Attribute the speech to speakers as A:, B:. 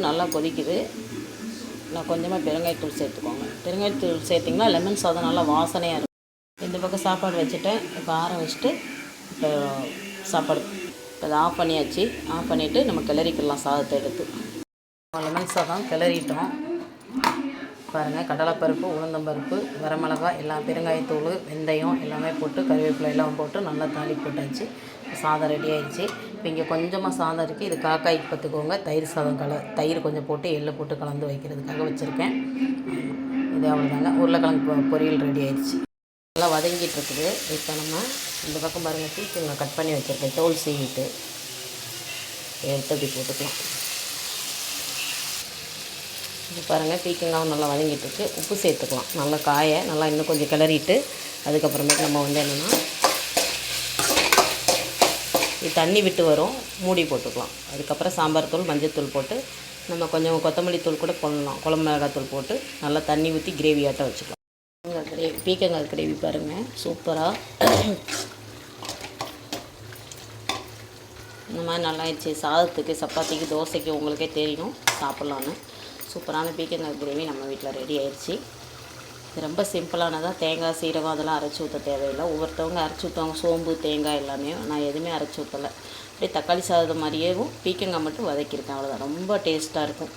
A: நல்லா கொதிக்குது. நான் கொஞ்சமாக பெருங்காயத்தூள் சேர்த்துக்கோங்க. பெருங்காயத்தூள் சேர்த்திங்கன்னா லெமன் சாதம் நல்லா வாசனையாக இருக்கும். இந்த பக்கம் சாப்பாடு வச்சுட்டேன். இப்போ ஆற வச்சுட்டு இப்போ சாப்பாடு இப்போ அதை ஆஃப் பண்ணியாச்சு. ஆஃப் பண்ணிவிட்டு நம்ம கிளறிக்கலாம் சாதத்தை எடுத்து. லெமன் சாதம் கிளறிட்டோம் பாருங்கள். கடலைப்பருப்பு, உளுந்தம்பருப்பு, வரமிளகாய் எல்லாம், பெருங்காயத்தூள், வெந்தயம் எல்லாமே போட்டு, கருவேப்பிலை எல்லாம் போட்டு நல்லா தாளி போட்டாச்சு. சாதம் ரெடி ஆகிடுச்சு. இப்போ இங்கே கொஞ்சமாக சாதம் இருக்குது. இது காக்காய்க்கு பார்த்துக்கோங்க. தயிர் சாதம் தயிர் கொஞ்சம் போட்டு எள்ளு போட்டு கலந்து வைக்கிறதுக்காக வச்சுருக்கேன். இது அவ்வளோதாங்க. உருளைக்கிழங்கு பொரியல் ரெடி ஆகிடுச்சு. நல்லா வதங்கிட்டு இருக்குது. இப்போ நம்ம இந்த பக்கம் பாருங்கள், பீக்கங்காய் கட் பண்ணி வச்சுருக்கேன். தோல் சீவிட்டு எடுத்து அப்படி போட்டுக்கலாம். இது பாருங்கள், பீக்கங்காவும் நல்லா வதங்கிட்டுருக்கு. உப்பு சேர்த்துக்கலாம். நல்லா காயை நல்லா இன்னும் கொஞ்சம் கிளறிட்டு அதுக்கப்புறமேட்டு நம்ம என்னென்னா இது தண்ணி விட்டு வரும், மூடி போட்டுக்கலாம். அதுக்கப்புறம் சாம்பார் தூள், மஞ்சள் தூள் போட்டு நம்ம கொஞ்சம் கொத்தமல்லி தூள் கூட போடலாம். குழம்பு மிளகாத்தூள் போட்டு நல்லா தண்ணி ஊற்றி கிரேவியாட்டம் வச்சுக்கலாம். பீக்கங்காய் கிரேவி பாருங்கள், சூப்பராக இந்த மாதிரி நல்லா ஆயிடுச்சு. சாதத்துக்கு, சப்பாத்திக்கு, தோசைக்கு உங்களுக்கே தெரியும் சாப்பிட்லான்னு. சூப்பரான பீக்கங்காய் கிரேவி நம்ம வீட்டில் ரெடி ஆயிடுச்சு. இது ரொம்ப சிம்பிளானதாக. தேங்காய், சீரகம் அதெல்லாம் அரைச்சி ஊற்ற தேவையில்லை. ஒவ்வொருத்தவங்க அரைச்சி ஊற்றுவாங்க, சோம்பு, தேங்காய் எல்லாமே. நான் எதுவுமே அரைச்சி ஊற்றலை. அப்படியே தக்காளி சாதம் மாதிரியே பீக்கங்காய் மட்டும் வதக்கியிருக்கேன், அவ்வளோதான். ரொம்ப டேஸ்ட்டாக இருக்கும்.